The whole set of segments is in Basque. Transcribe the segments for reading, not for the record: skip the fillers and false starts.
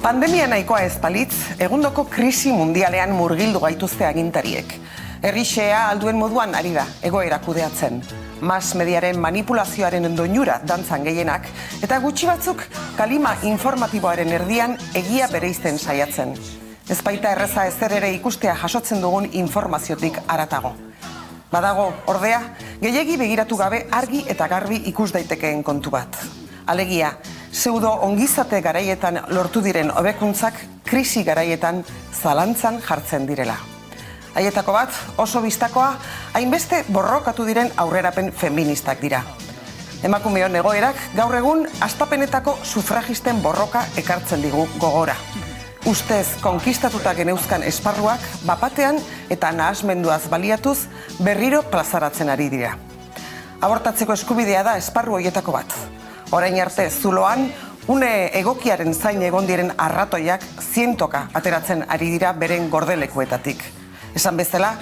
Pandemia nahikoa ez balitz, egundoko krisi mundialean murgildu gaituzte agintariek. Herrixea alduen moduan ari da, egoera kudeatzen. Mas mediaren manipulazioaren doinura dantzan gehienak, eta gutxi batzuk kalima informatiboaren erdian egia bereizten saiatzen. Ez baita erreza ezer ere ikustea jasotzen dugun informaziotik haratago. Badago, ordea, gehiegi begiratu gabe argi eta garbi ikus daitekeen kontu bat. Alegia, pseudo ongizate garaietan lortu diren hobekuntzak krisi garaietan zalantzan jartzen direla. Haietako bat, oso bistakoa, hainbeste borrokatu diren aurrerapen feministak dira. Emakumeon egoerak gaur egun hastapenetako sufragisten borroka ekartzen digu gogora. Ustez konkistatuta geneuzkan esparruak bapatean eta nahasmenduaz baliatuz berriro plazaratzen ari dira. Abortatzeko eskubidea da esparru horietako bat. Orain arte zuloan, une egokiaren zain egon diren arratoiak zientoka ateratzen ari dira beren gordelekuetatik. Esan bezala,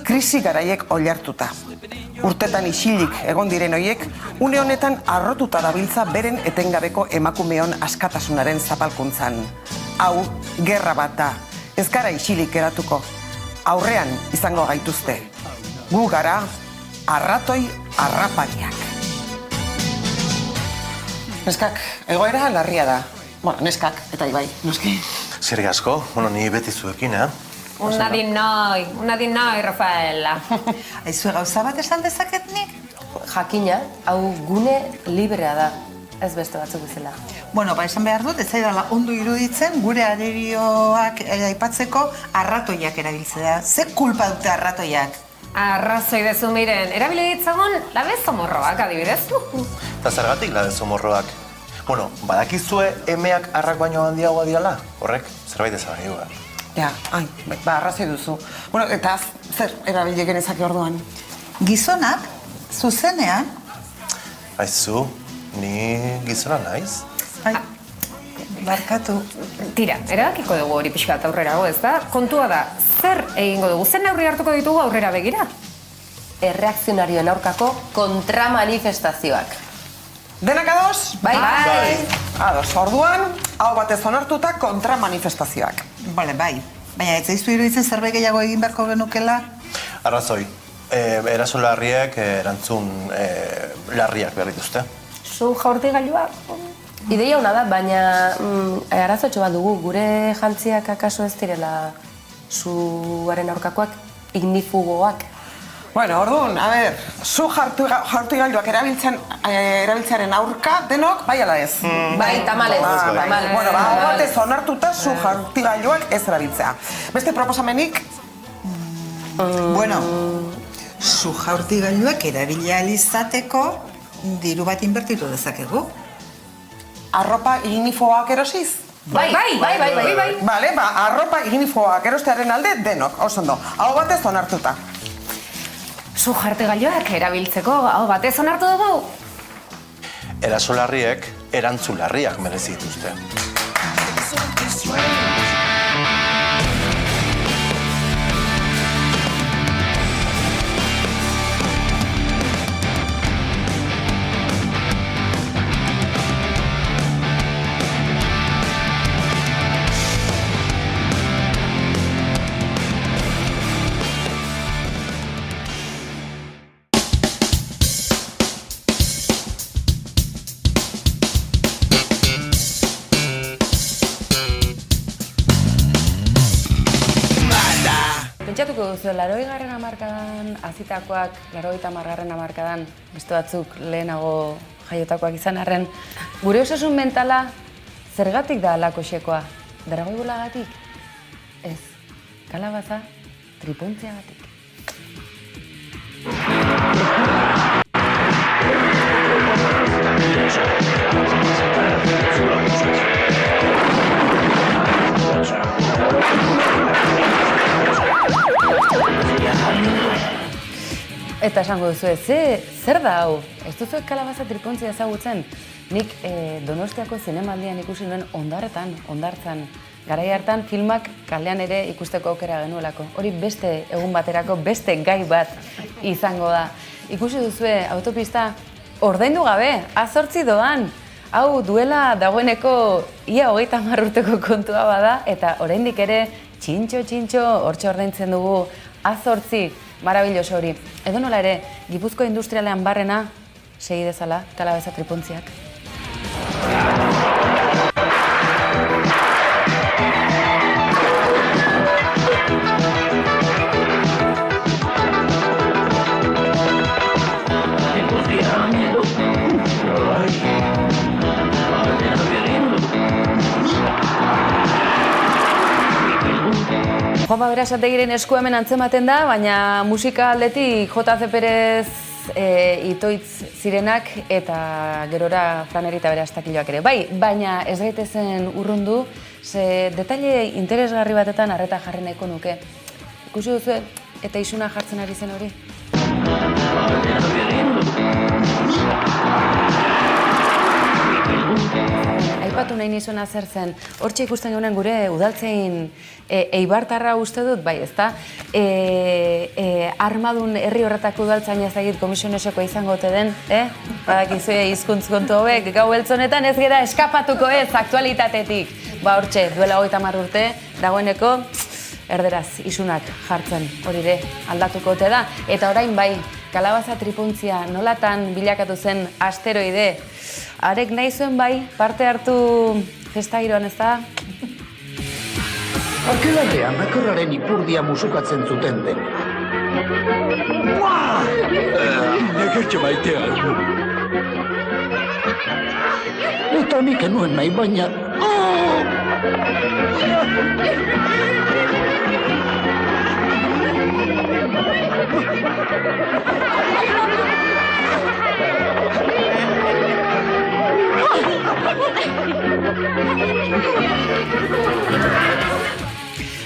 krisi garaiek oilartuta. Urtetan isilik egon diren hoiek, une honetan arrotuta dabiltza beren etengabeko emakumeon askatasunaren zapalkuntzan. Hau, gerra bat da, ez gara isilik geratuko. Aurrean izango gaituzte. Gu gara, arratoi arrapariak. Neskak, egoera larria da. Bueno, neskak, eta ibai, noski. Zerrik asko, ni beti zuekin, Una din noi, Rafaela. Aizue gauza bat esan dezaket nik? Jakina, hau gune librea da, ez beste batzuk bezala. Bueno, esan behar dut, ez zaidala ondo iruditzen gure arerioak aipatzeko arratoiak erabiltzea. Ze kulpa dute arratoiak? Arrazoi dezu miren, erabile ditzagun labezomorroak adibidez. Eta zergatik labezomorroak? Bueno, badakizue emeak arrak baino handiagoa diala? Horrek, zerbait ezan nahi du. Ja, arrazoi duzu. Bueno, eta zer erabile genezake orduan? Gizonak, zuzenean... Aizu, ni gizona naiz? Barkatu. Tira, erabakiko dugu hori pixka eta aurrerago, ez da? Kontua da, zer egingo dugu, zer neurri hartuko ditugu aurrera begira? Erreakzionarioen aurkako kontramanifestazioak. Denak ados? Bai. Ados, orduan, hau batez onartuta kontramanifestazioak. Bale, bai. Baina ez zaiztu iruditzen zerbait gehiago egin beharko genukela? Arrazoi, eraso larriek erantzun larriak behar dituzte. Zu jaurtigailua? Ideia hona da, baina arazotxo bat dugu, gure jantziak akaso ez direla zuaren aurkakoak, ignifugoak. Bueno, orduan, a ber, zu jaurtigailuak erabiltzearen aurka denok, bai ala ez? Bai, tamalez. Bueno, hau batez onartuta zu jaurtigailuak ez erabiltzea. Beste proposamenik? Bueno, zu jaurtigailuak erabilia izateko diru bat inbertitu dezakegu. Arropa ignifoak erosiz? Bai. Bale, arropa ignifoak erostearen alde denok, oso ondo. Hau batez onartuta. Zu jaurtigailuak erabiltzeko hau batez onartu dugu? Eraso larriek erantzun larriak merezi dituzte. Pentsatuko duzu, 80. hamarkadan azitakoak, 80. hamarkadan beste batzuk lehenago jaiotakoak izan arren, gure osasun mentala zergatik da alakoxekoa? Dragoibulagatik? Ez, kalabaza tripontzeagatik. Eta esango duzu zer da hau? Ez duzu kalabaza tripontzia ezagutzen? Nik Donostiako zinemaldian ikusi nuen ondartzan. Garai hartan filmak kalean ere ikusteko aukera genuelako. Hori beste egun baterako beste gai bat izango da. Ikusi duzue autopista ordaindu gabe, A8 doan. Hau duela dagoeneko ia 30 urteko kontua bada, eta oraindik ere txintxo hortxe ordaintzen dugu A8 marabilloso hori. Edo nola ere, Gipuzko industrialean barrena segi dezala kalabeza tripontziak. Juanma Berasategiren esku hemen antzematen da, baina musika aldetik J.C. Perez itoitz zirenak eta gerora Franerita Berastakiloak ere. Bai, baina ez gaitezen urrundu, ze detaile interesgarri batetan arreta jarri nahiko nuke. Ikusi duzu eta isuna jartzen ari zen hori? Aipatu nahi nizuena zer zen, hortxe ikusten geunen gure udaltzein eibartarra uste dut, bai, ezta? Armadun herri horretako udaltzain ezagit komisionesekoa izango ote den, badakizue hizkuntz kontu hauek, gau beltzonetan ez gera eskapatuko ez aktualitatetik. Ba hortxe, duela 30 urte, dagoeneko erderaz isunak jartzen, hori ere aldatuko ote da. Eta orain bai, kalabaza tripuntzia nolatan bilakatu zen asteroide, arek nahi zuen bai, parte hartu festa giroan, ez da? Akelarrean akorraren ipurdia musukatzen zuten den. Negertxe maitea. Eta nik enuen nahi, baina...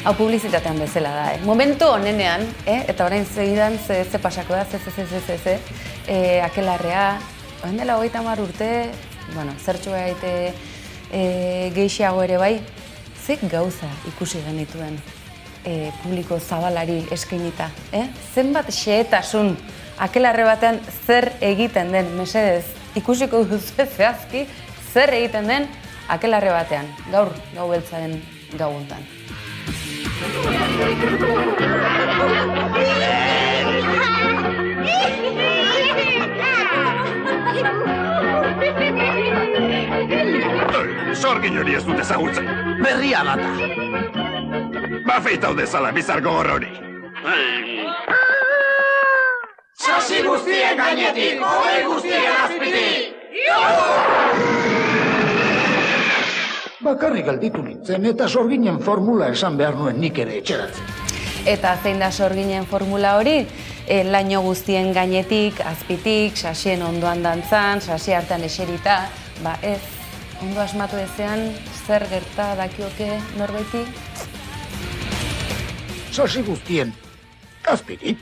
Hau publizitatean bezala da, Momentu honenean, eta orain segidan ze pasako da, akelarrea, orain dela 30 urte, bueno, zertxo gaite gehiago ere bai, ze gauza ikusi genituen publiko zabalari eskainita, Zenbat xehetasun akelarre batean zer egiten den, mesedez, ikusiko duzu zehazki, zer egiten den akelarre batean, gaur, gau beltzaren gau hontan. Sorgin hori ez dut ezagurtzen. Berria data. Bafeitau dezala bizarko gorrori. Sasi guztien gainetik, hogei guztien azpitik! Bakarrik galditu nintzen eta sorginen formula esan behar nuen nik ere etxeratzen. Eta zein da sorginen formula hori? Laino guztien gainetik, azpitik, sasien ondoan dantzan, sasi hartan eserita, ba ez, ondo asmatu ezean, zer gerta dakioke norbaiti? Sasi guztien azpitik,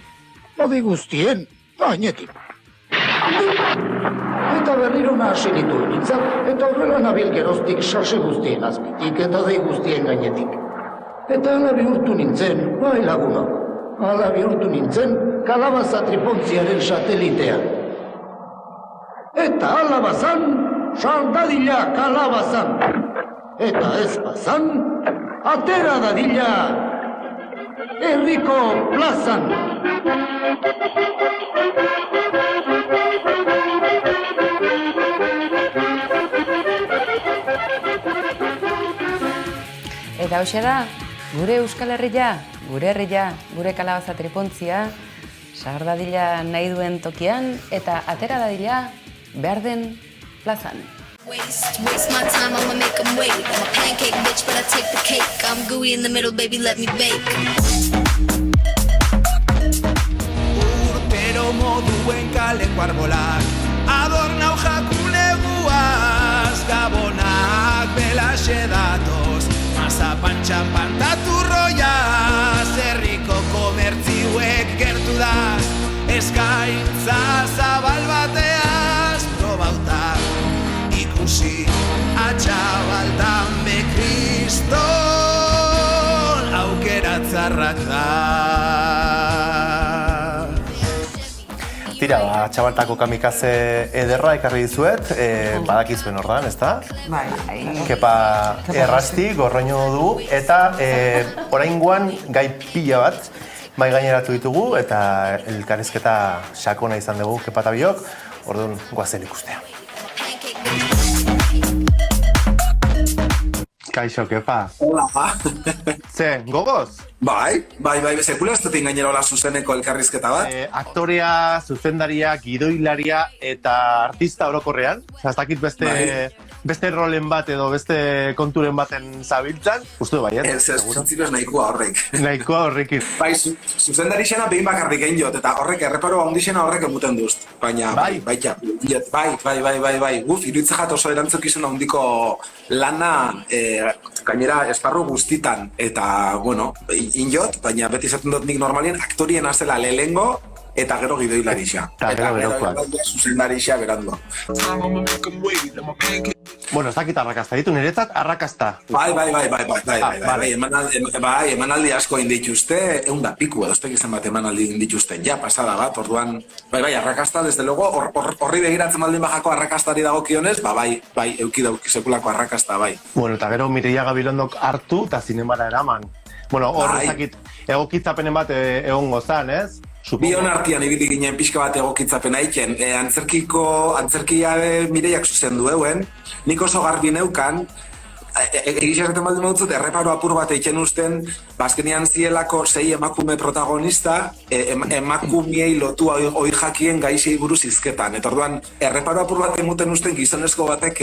hodi guztien gainetik. Eta berriro nahasi nitu nintzat, eta horrela nabil geroztik sasi guztien azpitik eta dei guztien gainetik. Eta ala bihurtu nintzen, bai lagunok, ala bihurtu nintzen kalabaza tripontziaren satelitean. Eta ala bazan, saldadila kalabazan. Eta ez bazan, atera dadila herriko plazan. Eta hoxe da, gure Euskal Herria, gure herria, gure kalabaza tripontzia, sar dadila nahi duen tokian eta atera dadila behar den plazan. Waste my time, I'ma make them wait. I'm a pancake bitch, but I take the cake. I'm gooey in the middle, baby, let me bake. Urtero moduen kaleko arbolak, adornau jakuneguaz, gabonak belaxe datoz, mazapan txampan taturroiaz, herriko komertziuek gertu daz, eskaintza zabal bateaz, probauta. Ikusi atxabaltan be kriston aukera tzarrak da. Tira, txabaltako kamikaze ederra ekarri dizuet, badakizuen ordan, ezta? Bai. Kepa errasti, gorroño du, eta oraingoan gai pila bat mai gaineratu ditugu, eta elkarrizketa sakona izan dugu Kepa eta biok, orduan goazen ikustea. Kaixo, Kepa. Hola. Ze, gogoz? Bai, sekula ez dut gainera hola zuzeneko elkarrizketa bat. Aktorea, zuzendaria, gidoilaria eta artista orokorrean. Ez dakit beste rolen bat edo beste konturen baten zabiltzan. Uste du bai, Ez zintzibez nahikoa horrek. Nahikoa horrekin. Bai, zuzendari xena behin bakarrik egin jot, eta horrek erreparo handixena horrek emuten duz. Baina, bai. Guf, iruditzajat oso erantzukizun handiko lana gainera esparru guztitan. Eta, bueno, injot, baina beti izaten dut nik normalien aktorien azela lehengo eta gero gidoilarixa. Eta gero zuzendarixa berandu. Bueno, ez dakit arrakasta ditu, niretzat arrakasta. Bai, emanaldi asko indituzte, 100 piku edo, ez tekizen bat emanaldi indituzte, ja, pasada bat, orduan, arrakasta, desde luego, horri begiratzen baldin bajako arrakastari dagokionez, bai, euki sekulako arrakasta, bai. Bueno, eta gero Mireia Gabilondok hartu eta zinemara eraman. Bueno, hor ezakit, egokitzapenen bat egongo zan, ez? Bion artian ibili ginen pixka bat egokitzapena iken. Antzerkia Mireiak zuzendu euen, nik oso garbi neukan, egizarretan baldin badutzut, erreparo apur bat eiken usten, bazkenian zielako 6 emakume protagonista, emakumiei lotua oi jakien gaixei buruz izketan. Eta orduan, erreparo apur bat emuten usten gizonezko batek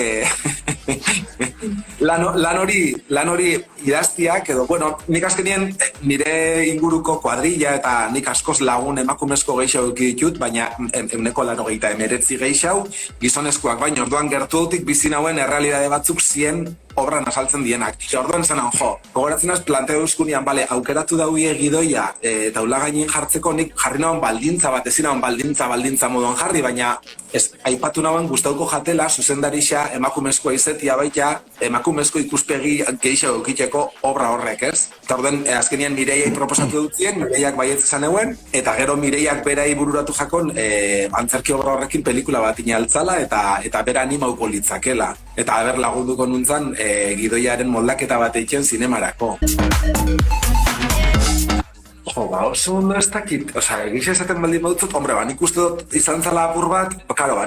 lan hori idaztiak, edo, bueno, nik azkenien nire inguruko kuadrilla eta nik askoz lagun emakumezko gehiago ditut, baina euneko 89 gehiago gizonezkoak, baina orduan gertutik bizi nauen errealidade batzuk zien obran asaltzen dienak. Orduan zanan, gogoratzen az planteo euskunian, aukeratu dauie gidoia taula gainin jartzeko nik jarri nauen baldintza bat, ezin nauen baldintza moduan jarri, baina aipatu nauen gustauko jatela zuzendarixa emakumezkoa izetia baita, emakumezko ikuspegi gehiago eukiteko obra horrek, ez? Eta orduan, azkenian Mireiak proposatu dutzien, Mireiak baietz esan euen, eta gero Mireiak berai bururatu jakon antzerki obra horrekin pelikula bat inaltzala, eta bera animauko litzakela. Eta haber lagunduko nuntzan gidoiaren moldaketa bat eitzen zinemarako. Oso ondo ez dakit, egiz esaten baldin badutzut, nik uste dut izan zala apur bat,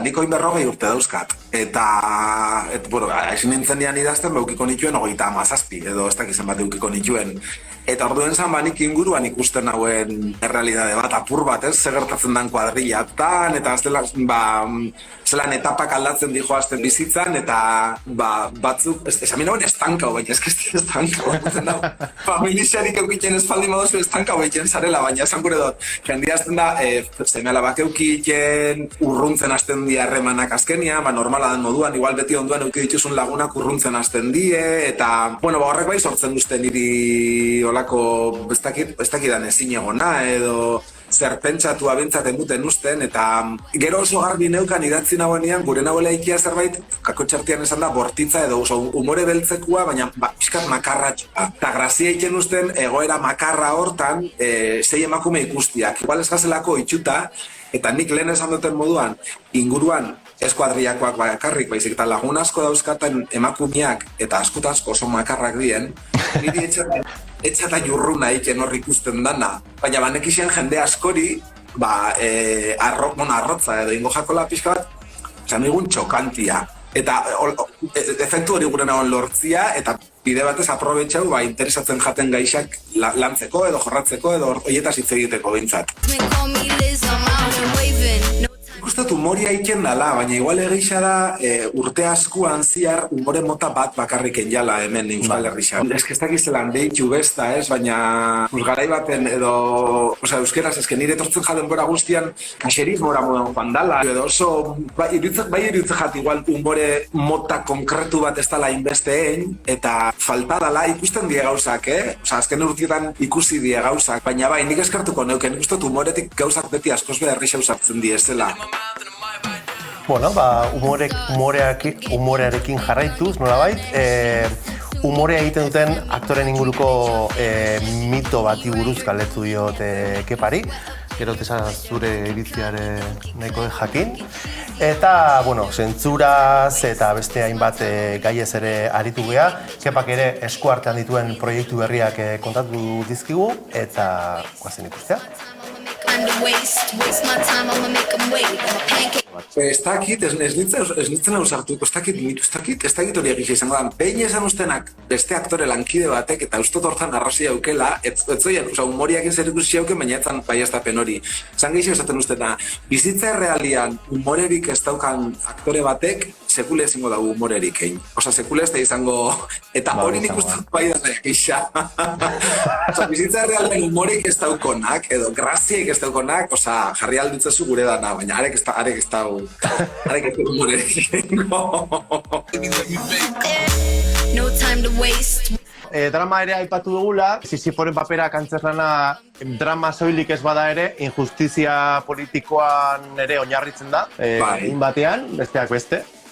nik oin 40 urte dauzkat. Eta, ezin nintzen dian idazten, beukiko nituen 37, edo ez dakizen bat eukiko nituen. Eta orduen zan, nik inguruan ikusten nauen errealidade bat, apur bat, ez, segertatzen den kuadrillatan, eta zelan etapak aldatzen dijoazten bizitzan, eta batzuk, esan nauen estankau, baina ez estankau, familixarik eukiten ez baldin baduzu estankau egiten zarela, baina esan gure dut, jendiazten da, seme-alabak eukiten, urruntzen hasten die harremanak azkenia, normala den moduan, igual beti onduan euki dituzun lagunak urruntzen hasten die, eta, horrek bai sortzen duzten niri olako, ez dakidan ezin egona, edo zer pentsatu abentzat emuten usten, eta gero oso garbi neukan idatzi nagoenean, gure nagoela ikia zerbait, kako txartian esan da, bortitza edo oso umore beltzekua, baina pixkat makarratxoa. Eta grazia iken usten, egoera makarra hortan, 6 emakume ikustiak. Igual ez gazelako itxuta, eta nik lehen esan duten moduan, inguruan eskuadriakoak bakarrik, baizik eta lagun asko dauzkaten emakumeak eta askutasko oso makarrak dien, niri etxata jurruna iken hor ikusten dana. Baina banekixen jende askori, arrotza edo ingo jakola pixka bat, zan egun txokantia. Eta efektu hori gure nagoen lortzia, eta bide batez aprobetxau interesatzen jaten gaixak lantzeko edo jorratzeko edo horietaz hitz egiteko behintzat. Ikustatu humoria iken dala, baina igual egisa da urte askuan ziar humore mota bat bakarrik enjala hemen Euskal Herrixan. Ez que ez dakizelan deitu besta, ez, baina garai baten edo, euskeraz, ez que nire etortzen jaden bora guztian kaxerismora modan joan dala, edo oso, bai iruditzen jat igual humore mota konkretu bat ez dala inbesteen, eta falta dala ikusten die gauzak, azken urtietan ikusi die gauzak, baina bai, nik eskartuko neuken, nik ustot humoretik gauzak beti askoz beharrixau sartzen diezela. Bueno, humorearekin jarraituz, nolabait, humorea egiten duten aktoren inguruko mito bati buruz galdetu diot Kepari. gero tesa zure iritziare nahiko jakin. Eta, bueno, zentzuraz eta beste hainbat gaiez ere aritu gea. Kepak ere eskuartean dituen proiektu berriak kontatu dizkigu eta guazen ikustea. Ez dakit, ez nintzen ausartuko, ez dakit hori egitea izango da. Behin esan ustenak beste aktore lankide batek eta ustot hortan arrazia aukela, ez zoian, humoriak zer ikusi auken, baina etzan baiaztapen hori. Zan gehiago esaten ustena, bizitza errealian humorerik ez daukan aktore batek, sekule ezingo dago humorerik egin. Osa, sekule ez da izango, eta hori nik uste bai da egisa. Osa, bizitza errealian humorerik ez daukonak, edo graziek ez daukonak, osa, jarri alditzezu gure dana, baina arek ez da humorerik egingo. No time to waste. Drama ere aipatu dugula, Sisiforen papera antzerlana drama soilik ez bada ere, injustizia politikoan ere oinarritzen da, egin batean, besteak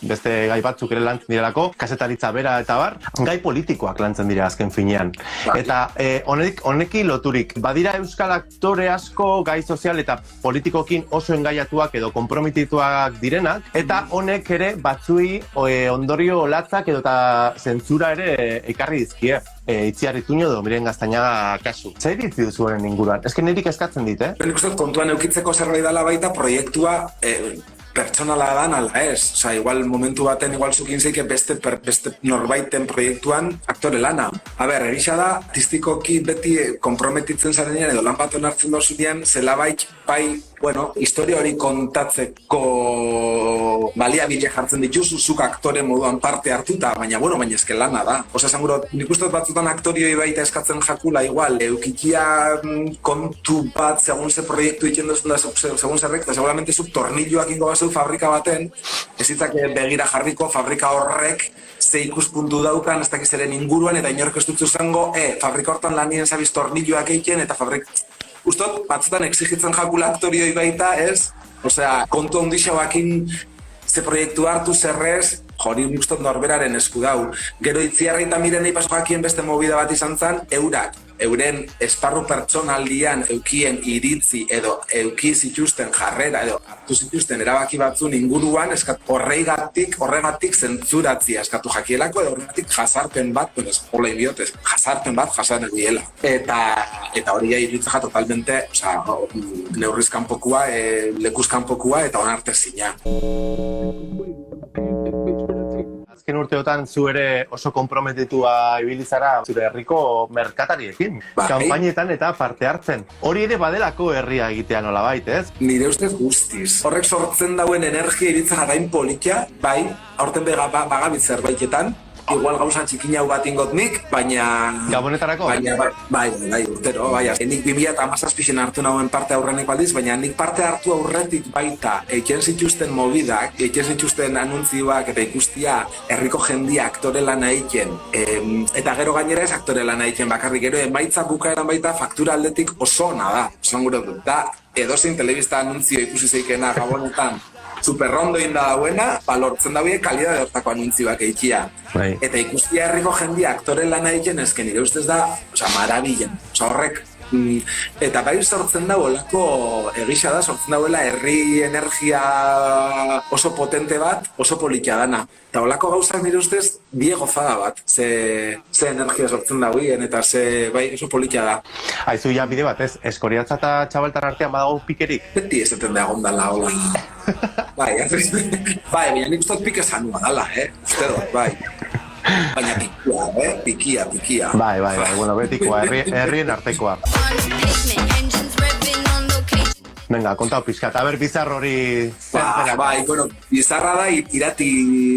beste gai batzuk ere lantzen direlako, kasetaritza bera eta bar, gai politikoak lantzen dira azken finean. Eta honekin loturik, badira euskal aktore asko gai sozial eta politikokin oso engaiatuak edo konprometituak direnak, eta honek ere batzui ondorio latzak edo eta zentzura ere ekarri dizkie. Itziar Ituño edo Miren Gaztañaga kasu. Zer iritzi duzu horren inguruan? Ez que nirik eskatzen dit, Nik uste kontuan eukitzeko zerbait dela baita proiektua pertsonala dan ala ez. Osa, igual momentu baten igual zukin zeike beste norbaiten proiektuan aktore lana. A ber, egisa da, artistikoki beti konprometitzen zarenean edo lan bat onartzen dozunean, zelabait bai, bueno, historia hori kontatzeko baliabide jartzen dituzu, zuk aktore moduan parte hartuta, baina eske lana da. Osa, esan nik uste batzutan aktorioi baita eskatzen jakula, igual, eukikia kontu bat, segun ze proiektu iten duzun da, segun zerrek, eta seguramente zuk tornilloak ingo bazu fabrika baten, ez ditzak begira jarriko fabrika horrek ze ikuspuntu daukan, ez dakiz eren inguruan, eta inork ez dutzu zango, fabrika hortan lanien zabiz tornilloak eiken, eta fabrika... Ustot, batzutan exigitzen jakula aktorioi baita, ez? Osea, kontu handixauakin ze proiektu hartu zerrez, hori ustot norberaren esku dau. Gero Itziarra eta Mirenei paso jakien beste movida bat izan zen, euren esparru pertsonaldian eukien iritzi edo euki zituzten jarrera edo hartu zituzten erabaki batzun inguruan horregatik zentzuratzia eskatu jakielako edo horregatik jazarpen bat, hola idiotez, jazarpen bat jasan egiela. Eta hori iritza totalmente, neurrizkan pokua, lekuzkan pokua eta onartezina. Azken urteotan zu ere oso konprometitua ibilizara zure herriko merkatariekin, kanpainetan eta parte hartzen. Hori ere badelako herria egitea nolabait, ez? Nire ustez guztiz. Horrek sortzen dauen energia iritza jarain politia, bai, aurten bagabit zerbaitetan, igual gauza txikina hau bat ingot nik, baina... Gabonetarako? Bai, urtero, bai. Nik 2017 hartu nauen parte aurrenik baldiz, baina nik parte hartu aurretik baita eiken zituzten mobidak, eiken zituzten anuntzioak eta ikustia herriko jendia aktore lana eiken, eta gero gainera ez aktore lana eiken bakarrik, gero emaitza bukaeran baita faktura aldetik oso ona da. Osan gure dut, da edozein telebista anuntzio ikusi zeikena Gabonetan, superrondo inda dauena, lortzen daue kalidade hortako anuntzioak eikia. Eta ikustia herriko jendia aktore lana eiken ezken nire ustez da, marabila. Horrek, eta bai sortzen da olako egisa da, sortzen dauela herri energia oso potente bat, oso politia dana. Eta olako gauzak nire ustez, die gozada bat, ze energia sortzen dauien eta ze bai oso politia da. Aizu ja bide bat, ez? Eskoriatza eta Txabaltar artean badago pikerik? Beti ez eten da egondala, hola. Bai, baina nik ustot pike zanua dala, uste dut, bai. Baina pikia. Bai, bueno, betikoa, herrien artekoa. Venga, kontau pixka, eta ber bizar hori... Bai, bueno, bizarra da irati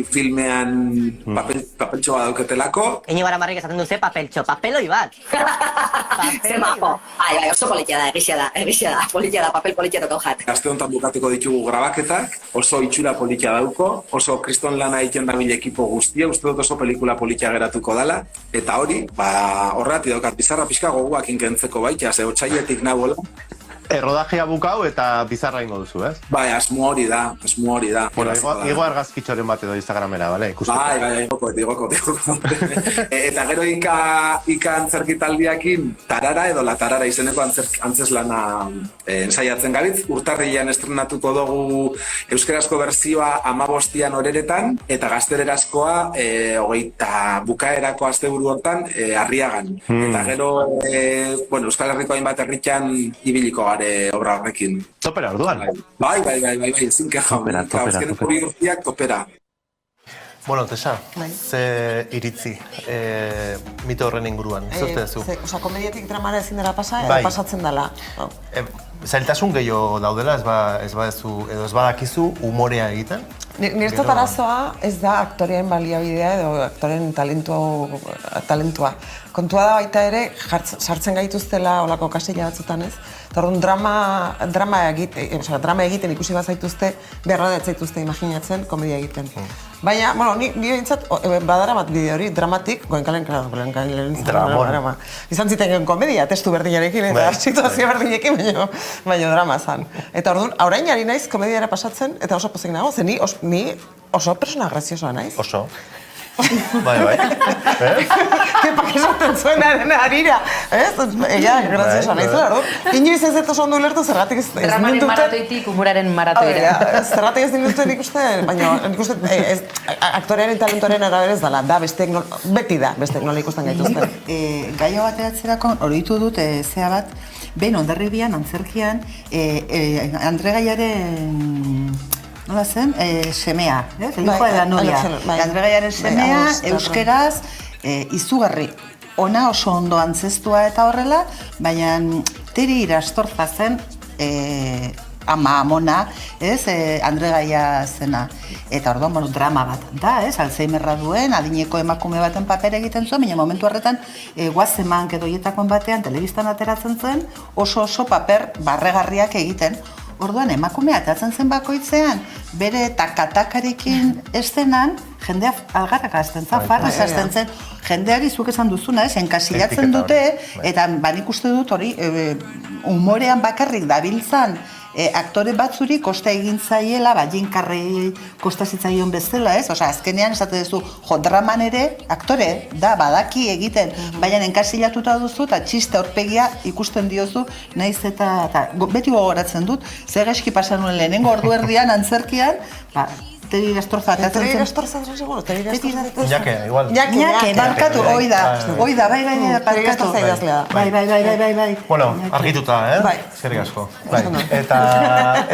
filmean papeltxoa dauketelako. Iñigo Aramarrik esaten duze papeltxo, papeloi bat. Zer mapo. Ai, oso politia da, egizia da, politia da, papel politia toko jat. Aste honetan bukatuko ditugu grabaketak, oso itxura politia dauko, oso kriston lana egiten dabil ekipo guztia, uste dut oso pelikula politia geratuko dala, eta hori, horregatik daukat bizarra pixka goguak inkentzeko baita, ze otxaietik nagoela. Errodajea bukau eta bizarra ingo duzu, ez? Bai, asmo hori da. Bueno, igo argazkitxoren bat edo Instagramera, bale? Bai, igoko. Eta gero ika antzerkitaldiakin Tarara edo La Tarara izeneko antzeslana ensaiatzen gabitz. Urtarrilean estrenatuko dugu euskarazko berzioa 15 horeretan, eta gaztelerazkoa 20 bukaerako asteburu hortan Arriagan. Eta gero, Euskal Herriko hainbat herritan ibiliko gare obra horrekin. Topera orduan? Bai, ezin keja. Azken hori urtiak topera. Bueno, Tessa, ze iritzi mito horren inguruan, zuzte zu? Osa, komediatik dramara ezin dela pasa, Bai. edo pasatzen dela. Zailtasun gehiago daudela, ez badakizu umorea egiten? Niretzat arazoa ez da aktoreen baliabidea edo aktoren talentua. Kontua da baita ere, sartzen gaituztela olako kasilla batzutan ez. Eta orduan drama egiten ikusi bazaituzte, beharra da etzaituzte imaginatzen komedia egiten. Baina, ni behintzat, badara bat bideo hori, dramatik, goenkalen drama. Izan ziten komedia, testu berdinarekin eta situazio berdinekin, baina drama zan. Eta orduan, orain ari naiz komediara pasatzen, eta oso pozik nago, ze ni oso persona graziosoa naiz. Oso. Bai. Kepak esaten zuenaren harira, ez? Ella, graziosoa naiz, orduan. Inoiz ez dut oso ondo ulertu, zergatik ez Dramaren maratoitik humoraren maratoira. Zergatik ez ninduten ikusten, baina ikusten, aktorearen talentoaren arabera ez dela, beti da, beste nola ikusten gaituzten. Gaio bat eratzerako horitu dut zea bat, behin Hondarribian, antzerkian, Andre Gaiaren nola zen? Semea, el hijo de la novia. Andre Gaiaren semea, euskeraz, izugarri. Ona oso ondo antzestua eta horrela, baina Teri Irastorza zen amona, Andre Gaia zena. Eta orduan, drama bat da, Alzheimerra duen, adineko emakume baten paper egiten zuen, baina momentu horretan Guazeman edo hietakoen batean telebistan ateratzen zen, oso paper barregarriak egiten. Orduan, emakumea atatzen zen bakoitzean, bere takatakarekin eszenan, jendea algarrak azten zen, farraz azten zen, jendeari zuk esan duzuna, enkasilatzen dute, eta nik uste dut hori, humorean bakarrik dabiltzan, aktore batzuri kosta egin zaiela, jinkarrei kosta zitzaion bezala, Osa, azkenean esate duzu, draman ere, aktore da, badaki egiten, baina enkasilatuta duzu, eta txiste aurpegia ikusten diozu, nahiz eta beti gogoratzen dut, zer gaizki pasan nuen lehenengo ordu erdian, antzerkian, Teri Irastorza atatzen zen. Teri Irastorza, seguro, Teri Irastorza. Ñake, igual. Ñake, barkatu, hoi da, bai, barkatu. Bai. Bueno, argituta, Bai. Eskerrik asko. Eta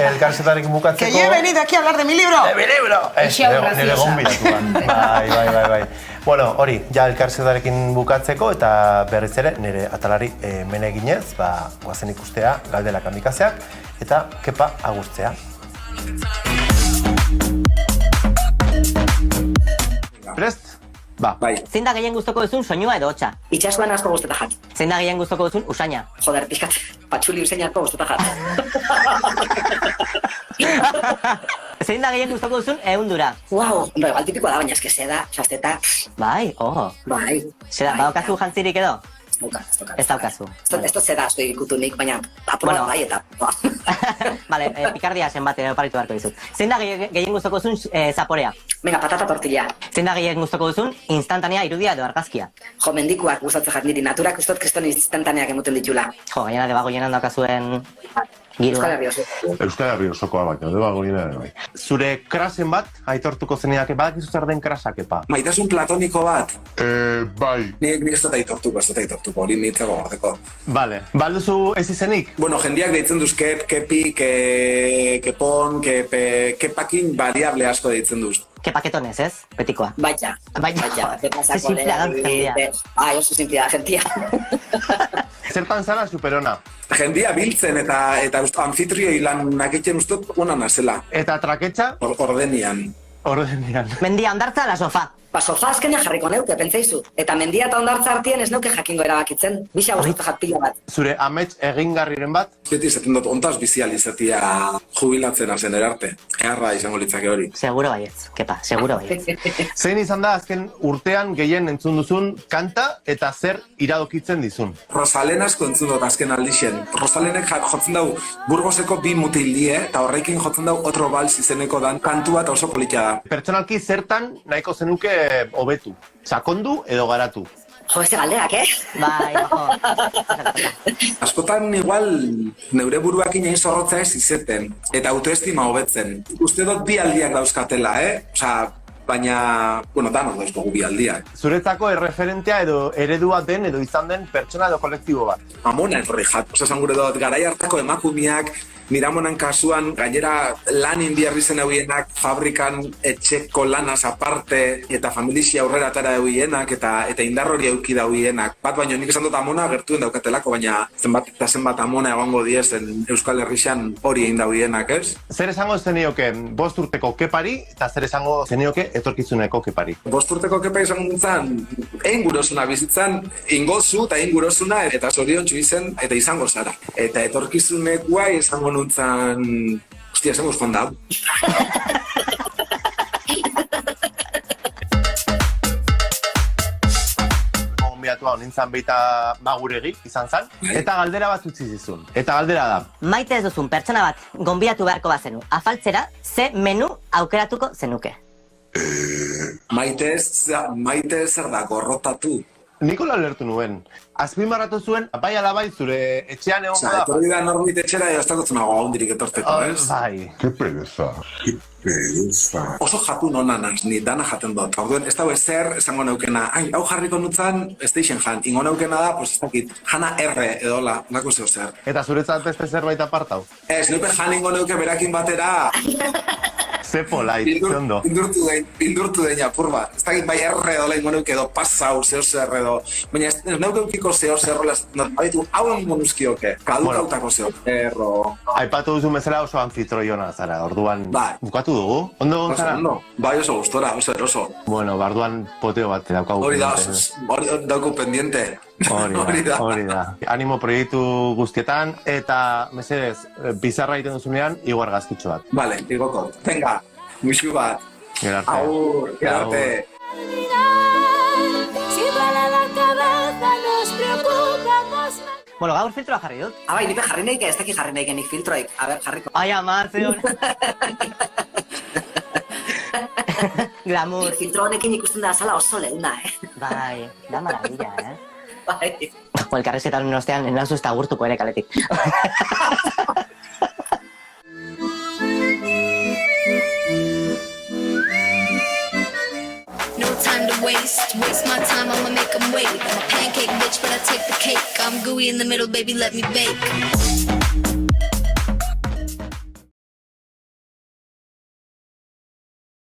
elkarrizketarekin bukatzeko... Que yo he venido aquí a hablar de mi libro! De mi libro! Nire gonbidatuan. Bai. Bueno, hori, elkarrizketarekin bukatzeko eta berriz ere nire atalari mene eginez, goazen ikustea, galdelak handikazeak, eta kepa agurtzea. Prest? Bai. Zein da gehien gustoko duzun soinua edo hotxa? Itxasuan asko gusteta jat. Zein da gehien gustoko duzun usaina? Joder, pixkat, patxuli usainak gusteta jat. Zein da gehien gustoko duzun ehundura? Wow, igual tipikoa da, baina eske seda, sasteta. Bai, Bai. Seda, badokazu jantzirik edo? Ez daukazu. Esto zeda, estoy ikutunik, baina apura bai eta... Vale, pikardia zen bat oparitu beharko dizut. Zein da gehien gustoko duzun zaporea? Venga, patata tortilla. Zein da gehien gustoko duzun instantanea irudia edo argazkia? Jo, mendikuak gustatzen jat niri, naturak ustot kriston instantaneak emoten ditula. Jo, gainera debagoienan daukazuen... Euskal Herri osokoa baina, debagoienan bai. Zure krasen bat, aitortuko zeneak, badakizu zer den krasak, epa? Maitasun platoniko bat? Bai. Nik ez dut aitortuko, hori nintzeko gordeko. Vale, balduzu ez izenik? Bueno, jendiak deitzen duz kepi, kepon, kepakin variable asko deitzen duz. Kepaketonez, ez? Betikoa. Baita. Ze simplea da, jendia. Ai, oso simplea da, jendia. Zertan zara superona? Jendia biltzen eta anfitrioi lanak egiten ustot ona nazela. Eta traketxa? Ordenian. Mendia ondartza la sofa. sofa azkenean jarriko neuke, pentsaizu. Eta mendia eta hondartza artien ez neuke jakingo erabakitzen. Bisa guztatza pila bat. Zure amets egingarriren bat? Beti izaten dut, ontaz bizializatia jubilatzen azen erarte. Eharra izango litzake hori. Seguro baietz, kepa, seguro baietz. Zein izan da azken urtean gehien entzun duzun kanta eta zer iradokitzen dizun? Rosalen asko entzun dut azken aldixen. Rosalenek jotzen dau Burgoseko 2 mutildie, eta horrekin jotzen dau Otro Vals izeneko dan kantu bat oso politia da. Pertsonalki zertan nahiko zenuke hobetu? Sakondu edo garatu? Jo, beste galdeak, Bai, Askotan igual neure buruakin egin zorrotza ez izeten, eta autoestima hobetzen. Uste dut bi aldiak dauzkatela, Osea, baina, danok dauzkogu bi aldiak. Zuretzako erreferentea edo eredua den edo izan den pertsona edo kolektibo bat? Amona etorri jat. Osa gure dut, garai hartako emakumiak, Miramonan kasuan, gainera lan inbiarri zen hauienak, fabrikan etxeko lanaz aparte, eta familizia aurrera atara hauienak, eta indar hori euki hauienak. Bat baino, nik esan dut amona gertuen daukatelako, baina zenbat amona egongo diezen Euskal Herrixan hori egin hauienak, ez? Zer esango zenioke 5 urteko kepari, eta zer esango zenioke etorkizuneko kepari? 5 urteko kepari esango nintzen, egin gurosuna bizitzan, ingozu eta egin gurosuna, eta zoriontsu izen, eta izango zara. Eta etorkizunekoa izango nuntzan... Hostia, esango joan da. Gonbiatua honintzan baita Maguregi izan zen, eta galdera bat utzi zizun. Eta galdera da. Maite ez duzun pertsona bat gonbidatu beharko bazenu, afaltzera, ze menu aukeratuko zenuke? Maite zer da, gorrotatu. Nikola lertu nuen. Azpimarratu zuen, bai alabai zure etxean egon da. Etorri da norbit etxera edo estakotzen nago ahondirik etorteko, ez? Bai. Ke pereza. Oso jatu nonanaz, ni dana jaten dut. Orduen, ez dago ezer, esango neukena, hau jarriko nutzan, ez deixen jan. Ingo neukena da, ez dakit, jana erre edola, nako zeo zer. Eta zuretzat beste zerbait apartau? Ez, neupe jan ingo neuke berakin batera. Ze polait, zondo. Bildurtu dein apur bat. Ez dakit bai erre edola ingo neuke edo pasau, zeo zer edo. Baina ez neuke eukiko zeo zer rola, hau ingo nuzkioke. Kadukautako zeo erro. Aipatu duzu bezala oso anfitroiona zara, orduan bukatu dugu? Ondo zara? Bai, oso gustora, oso eroso. Bueno, barduan poteo bat daukagu. Hori da, dauku pendiente. Hori da. Animo proiektu guztietan, eta mesedez, bizarra egiten duzunean, igual gazkitxo bat. Vale, igoko. Venga, muixu bat. Gerarte. Agur, gerarte. Bueno, gaur filtroa jarri dut. Bai, nipe jarri nahi, ez dakit jarri nahi nik filtroik. A ber, jarriko. Ai, ama, zeon. Glamour. Filtro honekin ikusten da zala oso lehuna, Bai, da maravilla, Bai. Elkarrizketan ostean, enauzu ez da gurtuko ere kaletik. No time to waste my time, I'ma make them wait. I'm a pancake bitch, but I take the cake. I'm gooey in the middle, baby, let me bake.